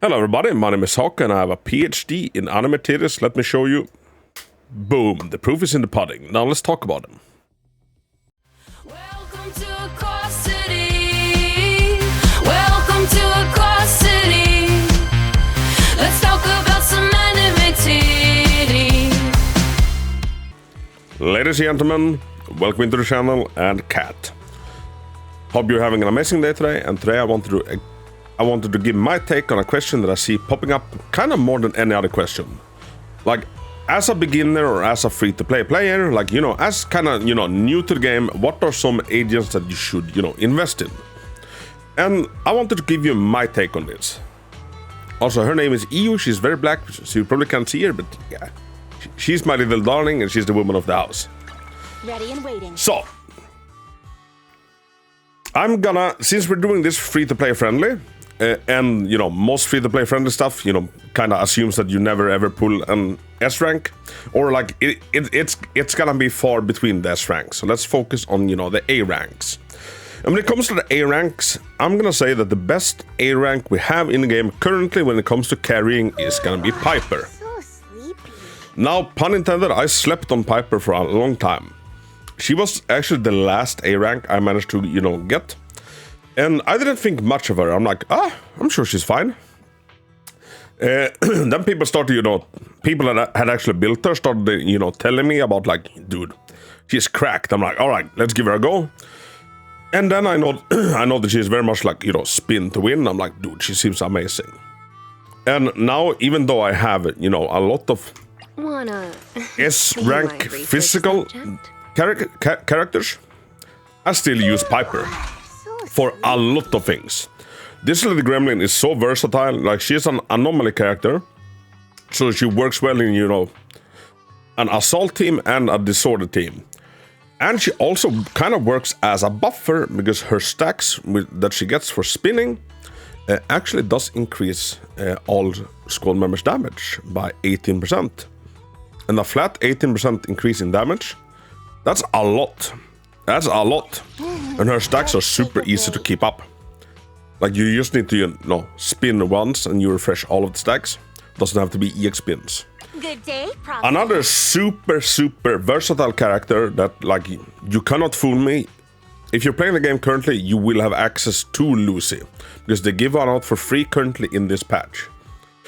Hello everybody, my name is Hako and I have a PhD in anime titties. Let me show you. Boom, the proof is in the pudding. Now let's talk about them. Welcome to Aqua City. Welcome to Aqua City. Let's talk about some anime titties. Ladies and gentlemen, welcome to the channel and cat. Hope you're having an amazing day today, and today I wanted to give my take on a question that I see popping up kind of more than any other question. Like, as a beginner or as a free-to-play player, like, as kind of, new to the game, what are some agents that you should, invest in? And I wanted to give you my take on this. Also, her name is EU, she's very black, so you probably can't see her, but yeah, she's my little darling and she's the woman of the house. Ready and waiting. So, I'm gonna, since we're doing this free-to-play friendly, and most free-to-play friendly stuff, kind of assumes that you never ever pull an S rank, or like it's gonna be far between the S ranks. So let's focus on the A ranks. And when it comes to the A ranks, I'm gonna say that the best A rank we have in the game currently when it comes to carrying is gonna be Piper. So sleepy. Now, pun intended, I slept on Piper for a long time. She was actually the last A rank I managed to get. And I didn't think much of her. I'm like, I'm sure she's fine. Then people started, people that had actually built her started, telling me about like, dude, she's cracked. I'm like, all right, let's give her a go. And then I know that she's very much like, spin to win. I'm like, dude, she seems amazing. And now, even though I have, a lot of S rank physical characters, I still use Piper for a lot of things. This little gremlin is so versatile. Like, she's an anomaly character, so she works well in an assault team and a disorder team. And she also kind of works as a buffer because her stacks that she gets for spinning actually does increase all squad members' damage by 18%. And a flat 18% increase in damage, that's a lot. That's a lot. And her stacks are super easy to keep up. Like, you just need to, spin once and you refresh all of the stacks. Doesn't have to be EX spins. Good day, Prophet. Another super versatile character that, like, you cannot fool me. If you're playing the game currently, you will have access to Lucy, because they give one out for free currently in this patch.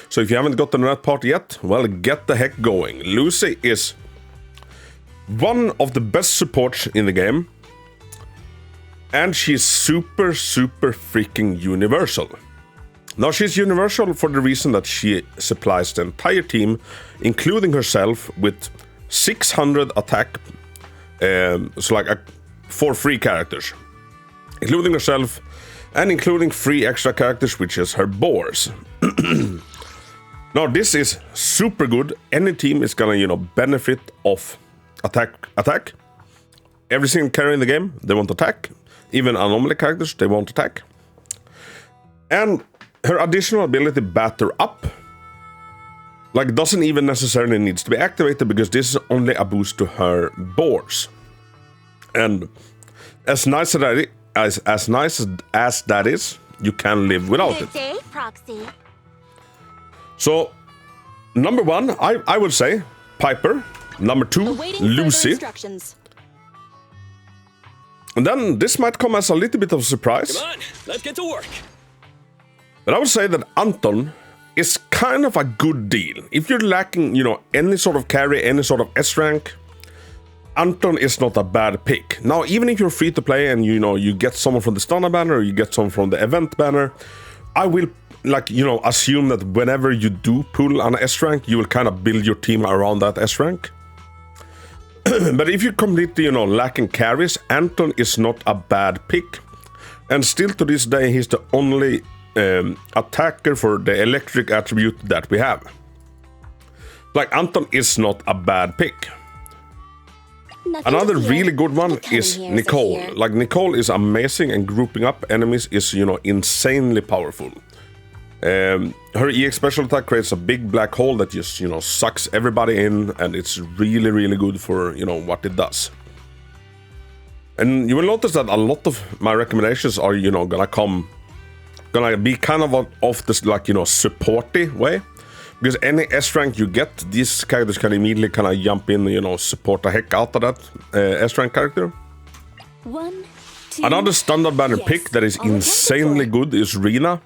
So if you haven't gotten that part yet, well, get the heck going. Lucy is one of the best supports in the game, and she's super freaking universal. Now, she's universal for the reason that she supplies the entire team, including herself, with 600 attack, for free characters, including herself and including 3 extra characters, which is her boars. Now, this is super good. Any team is gonna benefit off attack. Every single carry in the game, they want attack. Even anomaly characters, they want attack. And her additional ability, Batter Up, like, doesn't even necessarily needs to be activated, because this is only a boost to her boars. And as nice as that is, you can live without it. Good day, Proxy. So, number 1, I would say Piper. Number 2, Lucy. And then this might come as a little bit of a surprise. Come on, let's get to work. But I would say that Anton is kind of a good deal. If you're lacking, any sort of carry, any sort of S rank, Anton is not a bad pick. Now, even if you're free to play and you get someone from the Stunner banner, or you get someone from the event banner, I will assume that whenever you do pull an S rank, you will kind of build your team around that S rank. But if you're completely, lacking carries, Anton is not a bad pick. And still to this day, he's the only attacker for the electric attribute that we have. Like, Anton is not a bad pick. Another really good one is Nicole. Like, Nicole is amazing, and grouping up enemies is, insanely powerful. Her EX special attack creates a big black hole that just, sucks everybody in, and it's really good for, what it does. And you will notice that a lot of my recommendations are, gonna come gonna be kind of this like, you know, supporty way. Because any S rank you get, these characters can immediately kind of jump in, you know, support the heck out of that S rank character. 1, 2. Another standard banner pick that is insanely good is Rina.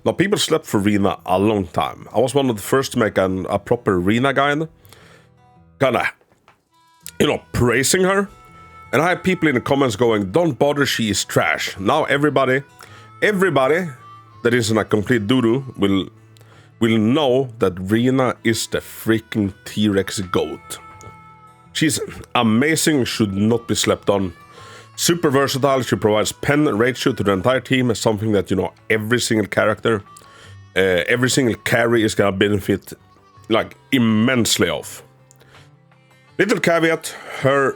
Now, people slept for Rina a long time. I was one of the first to make a proper Rina guide. Kinda, you know, praising her. And I had people in the comments going, don't bother, she is trash. Now everybody that isn't a complete doo-doo will know that Rina is the freaking T-Rex GOAT. She's amazing, should not be slept on. Super versatile, she provides pen ratio to the entire team, something that, you know, every single character, every single carry is gonna benefit, like, immensely of. Little caveat, her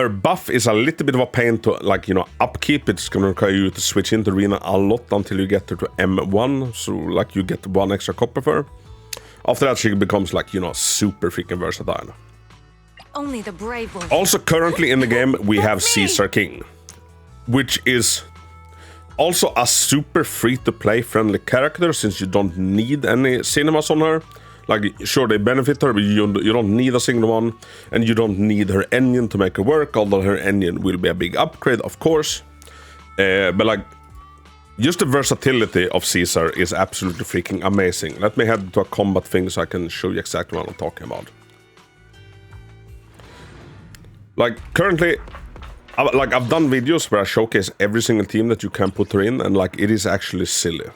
buff is a little bit of a pain to, like, you know, upkeep. It's gonna require you to switch into Rina a lot until you get her to M1, so, like, you get 1 extra copper for her. After that, she becomes, like, you know, super freaking versatile. Only the brave will. Also, currently in the game, we have Caesar King, which is also a super free-to-play friendly character, since you don't need any cinemas on her. Like, sure, they benefit her, but you don't need a single one, and you don't need her engine to make her work, although her engine will be a big upgrade, of course. But, like, just the versatility of Caesar is absolutely freaking amazing. Let me head to a combat thing so I can show you exactly what I'm talking about. Like, currently, I've done videos where I showcase every single team that you can put her in, and, like, it is actually silly.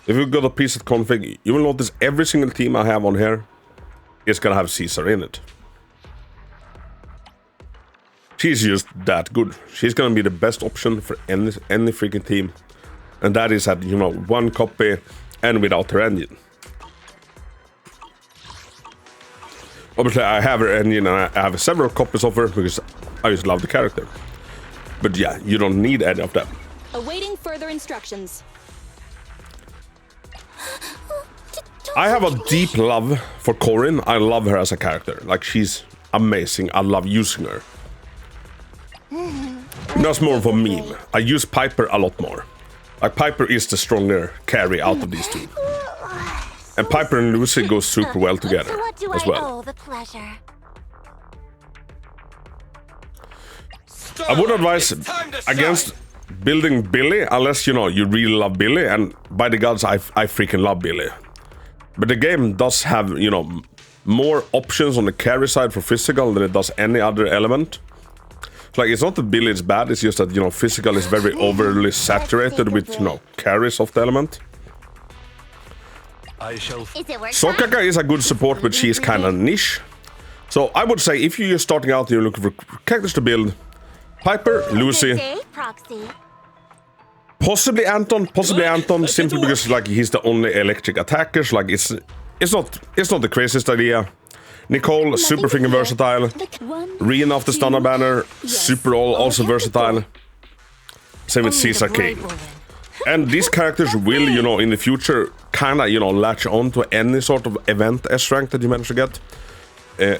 If you go to preset config, you will notice every single team I have on here is gonna have Caesar in it. She's just that good. She's gonna be the best option for any freaking team. And that is at, you know, 1 copy and without her engine. Obviously, I have her engine and I have several copies of her because I just love the character. But yeah, you don't need any of them. Awaiting further instructions. I have a deep love for Corin. I love her as a character. Like, she's amazing. I love using her. That's more of a meme. I use Piper a lot more. Like, Piper is the stronger carry out of these two. And Piper and Lucy go super well together as well. I would advise against building Billy, unless, you know, you really love Billy, and by the gods, I freaking love Billy. But the game does have, you know, more options on the carry side for physical than it does any other element. Like, it's not that Billy is bad, it's just that, you know, physical is very overly saturated with, you know, carries of the element. Sokaka is a good support, but she is kind of niche. So I would say, if you're starting out and you're looking for characters to build, Piper, Lucy, possibly Anton, simply because, like, he's the only electric attacker. So, like, it's not the craziest idea. Nicole, super freaking versatile. Reena off the standard banner, super also versatile. Same with Caesar King. And these characters will, you know, in the future, kind of, you know, latch on to any sort of event S rank that you manage to get.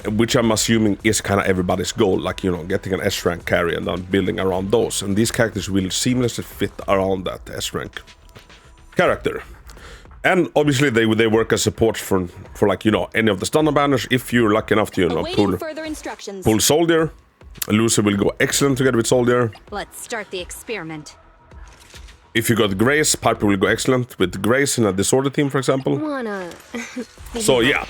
Which I'm assuming is kind of everybody's goal, like, you know, getting an S rank carry and then building around those. And these characters will seamlessly fit around that S rank character. And obviously they work as support for like, you know, any of the standard banners. If you're lucky enough to, you know, pull Soldier, Lucy will go excellent together with Soldier. Let's start the experiment. If you got Grace, Piper will go excellent with Grace in a disorder team, for example. So yeah,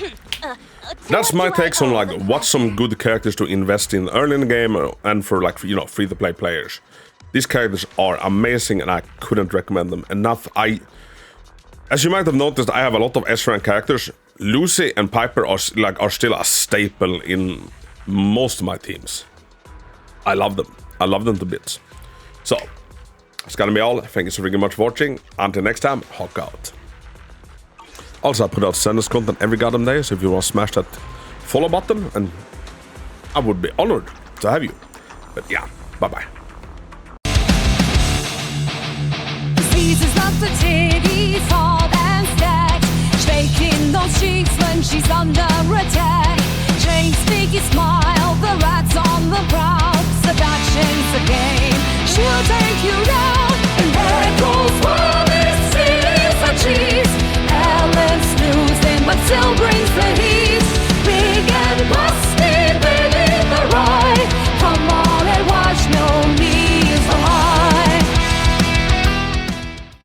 that's my takes on, like, what's some good characters to invest in early in the game and for, like, you know, free-to-play players. These characters are amazing and I couldn't recommend them enough. As you might have noticed, I have a lot of S-rank characters. Lucy and Piper are still a staple in most of my teams. I love them. I love them to bits. So, that's gonna be all. Thank you so very much for watching. Until next time, Hako out. Also, I put out Zenless content every goddamn day, so if you want to smash that follow button, and I would be honored to have you. But yeah, bye-bye. Seasons love the titties, tall and stacked. Shaking those cheeks when she's under attack. Chain sticky smile, the rats on the prowl. Seduction's the game, she'll take you down. And there goes still